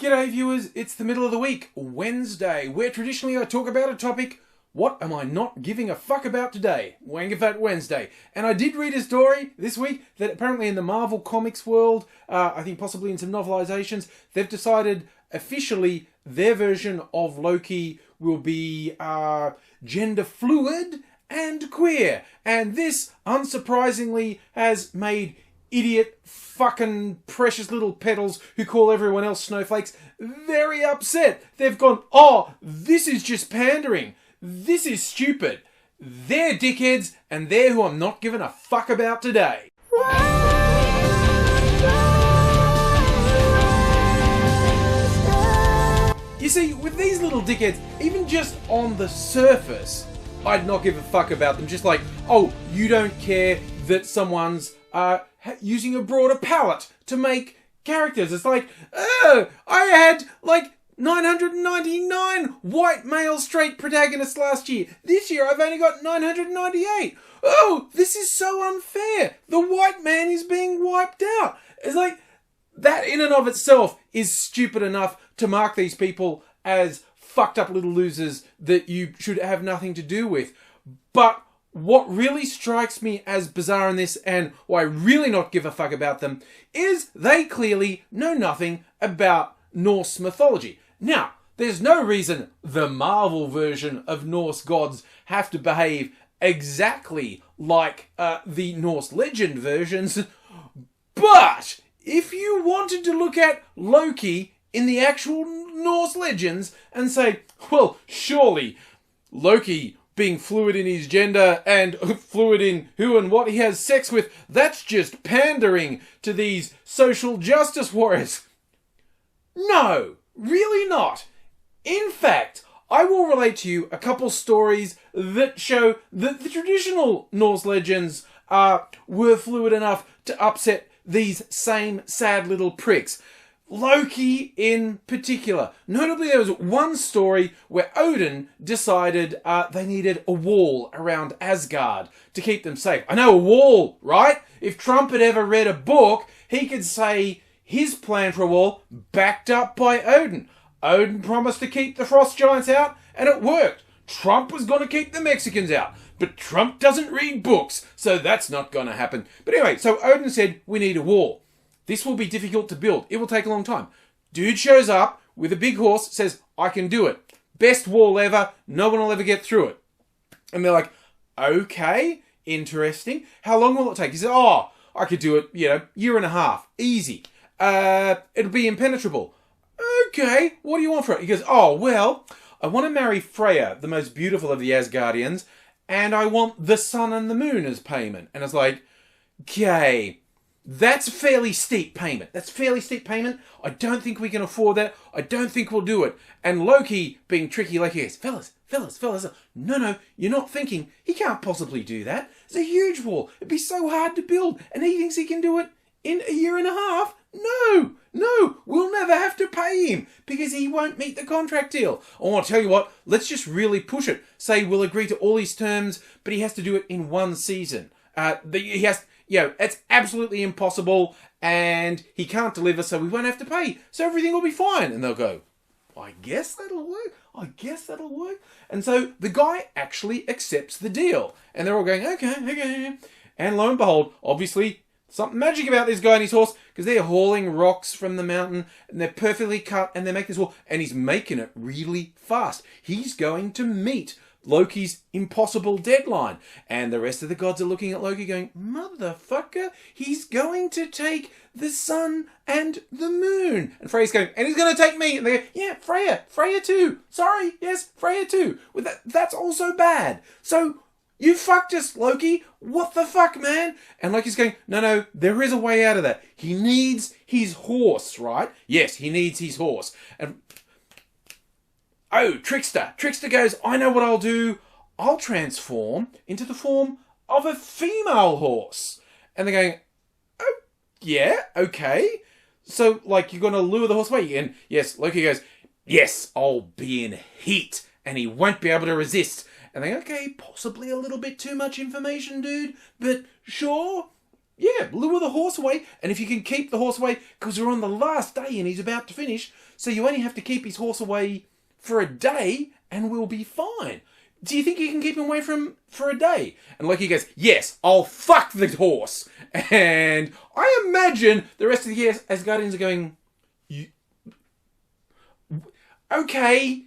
G'day viewers, it's the middle of the week, Wednesday, where traditionally I talk about a topic. What am I not giving a fuck about today? WAINGAFAT Wednesday. And I did read a story this week that apparently in the Marvel Comics world, I think possibly in some novelizations, they've decided officially their version of Loki will be gender fluid and queer. And this, unsurprisingly, has made idiot fucking precious little petals who call everyone else snowflakes very upset. They've gone, oh, this is just pandering. This is stupid. They're dickheads, and they're who I'm not giving a fuck about today. You see, with these little dickheads, even just on the surface, I'd not give a fuck about them. Just like, oh, you don't care that someone's using a broader palette to make characters. It's like, oh, I had like 999 white male straight protagonists last year. This year I've only got 998. Oh, this is so unfair. The white man is being wiped out. It's like, that in and of itself is stupid enough to mark these people as fucked up little losers that you should have nothing to do with. But what really strikes me as bizarre in this, and why I really not give a fuck about them, is they clearly know nothing about Norse mythology. Now, there's no reason the Marvel version of Norse gods have to behave exactly like the Norse legend versions, but if you wanted to look at Loki in the actual Norse legends and say, well, surely Loki being fluid in his gender and fluid in who and what he has sex with, that's just pandering to these social justice warriors. No, really not. In fact, I will relate to you a couple stories that show that the traditional Norse legends were fluid enough to upset these same sad little pricks. Loki in particular. Notably, there was one story where Odin decided they needed a wall around Asgard to keep them safe. I know, a wall, right? If Trump had ever read a book, he could say his plan for a wall backed up by Odin. Odin promised to keep the frost giants out, and it worked. Trump was going to keep the Mexicans out, but Trump doesn't read books, so that's not going to happen. But anyway, so Odin said, we need a wall. This will be difficult to build. It will take a long time. Dude shows up with a big horse, says, I can do it. Best wall ever. No one will ever get through it. And they're like, okay, interesting. How long will it take? He said, oh, I could do it, year and a half. Easy. It'll be impenetrable. Okay, what do you want for it? He goes, oh, well, I want to marry Freya, the most beautiful of the Asgardians, and I want the sun and the moon as payment. And it's like, okay, that's a fairly steep payment. I don't think we can afford that. I don't think we'll do it. And Loki, being tricky like he is, fellas, no, you're not thinking. He can't possibly do that. It's a huge wall. It'd be so hard to build. And he thinks he can do it in a year and a half. No, we'll never have to pay him because he won't meet the contract deal. Oh, I'll tell you what, let's just really push it. Say we'll agree to all his terms, but he has to do it in one season. It's absolutely impossible and he can't deliver, so we won't have to pay. So everything will be fine. And they'll go, I guess that'll work. And so the guy actually accepts the deal. And they're all going, okay. And lo and behold, obviously, something magic about this guy and his horse, because they're hauling rocks from the mountain and they're perfectly cut and they make this wall, and he's making it really fast. He's going to meet Loki's impossible deadline. And the rest of the gods are looking at Loki going, motherfucker, he's going to take the sun and the moon. And Freya's going, and he's going to take me. And they go, yeah, Freya too. Sorry, yes, Freya too. Well, that's also bad. So you fucked us, Loki. What the fuck, man? And Loki's going, no, there is a way out of that. He needs his horse, right? Yes, he needs his horse. And oh, Trickster. Trickster goes, I know what I'll do. I'll transform into the form of a female horse. And they're going, oh, yeah, okay. So, you're going to lure the horse away. And yes, Loki goes, yes, I'll be in heat. And he won't be able to resist. And they go, okay, possibly a little bit too much information, dude. But sure. yeah, lure the horse away. And if you can keep the horse away, because we're on the last day and he's about to finish, so you only have to keep his horse away for a day and we'll be fine. Do you think you can keep him away for a day? And Loki goes, yes, I'll fuck the horse. And I imagine the rest of the Asgardians are going, okay,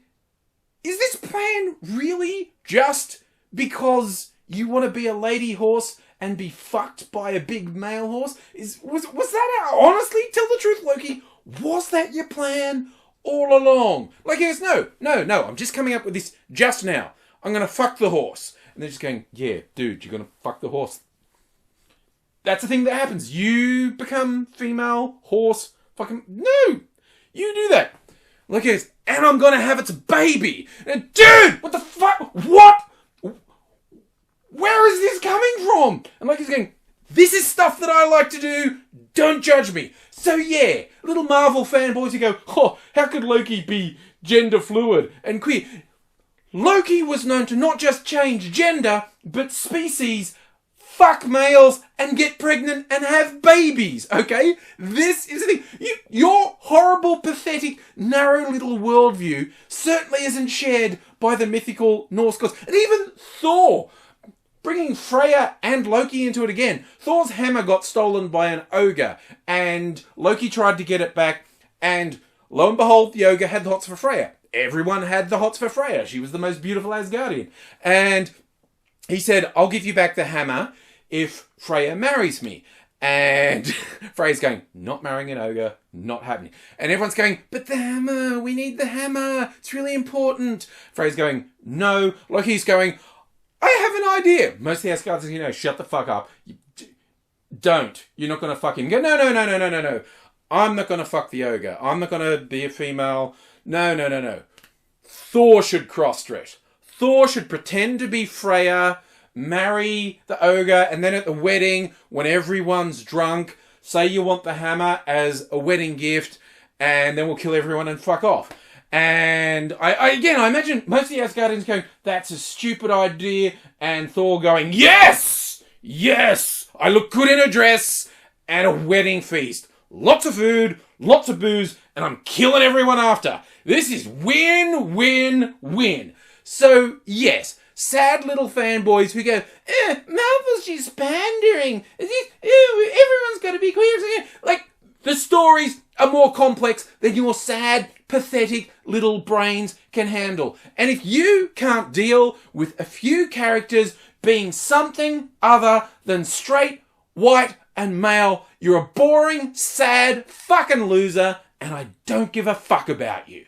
is this plan really just because you want to be a lady horse and be fucked by a big male horse? Was that honestly, tell the truth, Loki, was that your plan all along? Like, he goes, no, I'm just coming up with this just now. I'm going to fuck the horse. And they're just going, yeah, dude, you're going to fuck the horse. That's the thing that happens. You become female horse fucking... No! You do that. Look at this. And I'm going to have its baby. And dude, what the fuck? What? Where is this coming from? And like he's going, this is stuff that I like to do. Don't judge me. So yeah, little Marvel fanboys who go, oh, how could Loki be gender fluid and queer? Loki was known to not just change gender, but species, fuck males, and get pregnant and have babies, okay? This is the thing. Your horrible, pathetic, narrow little worldview certainly isn't shared by the mythical Norse gods. And even Thor, bringing Freya and Loki into it again. Thor's hammer got stolen by an ogre, and Loki tried to get it back, and lo and behold, the ogre had the hots for Freya. Everyone had the hots for Freya. She was the most beautiful Asgardian. And he said, I'll give you back the hammer if Freya marries me. And Freya's going, not marrying an ogre, not happening. And everyone's going, but the hammer, we need the hammer. It's really important. Freya's going, no. Loki's going, I have an idea. Most of the Asgardians, shut the fuck up. Don't. You're not going to fuck him. Go, no. I'm not going to fuck the ogre. I'm not going to be a female. No. Thor should cross-dress. Thor should pretend to be Freya, marry the ogre, and then at the wedding, when everyone's drunk, say you want the hammer as a wedding gift, and then we'll kill everyone and fuck off. And I imagine most of the Asgardians going, that's a stupid idea, and Thor going, yes, I look good in a dress, and a wedding feast. Lots of food, lots of booze, and I'm killing everyone after. This is win. So, yes, sad little fanboys who go, Marvel's just pandering. Everyone's got to be queer. Like, the stories are more complex than your sad, pathetic little brains can handle. And if you can't deal with a few characters being something other than straight, white, and male, you're a boring, sad, fucking loser, and I don't give a fuck about you.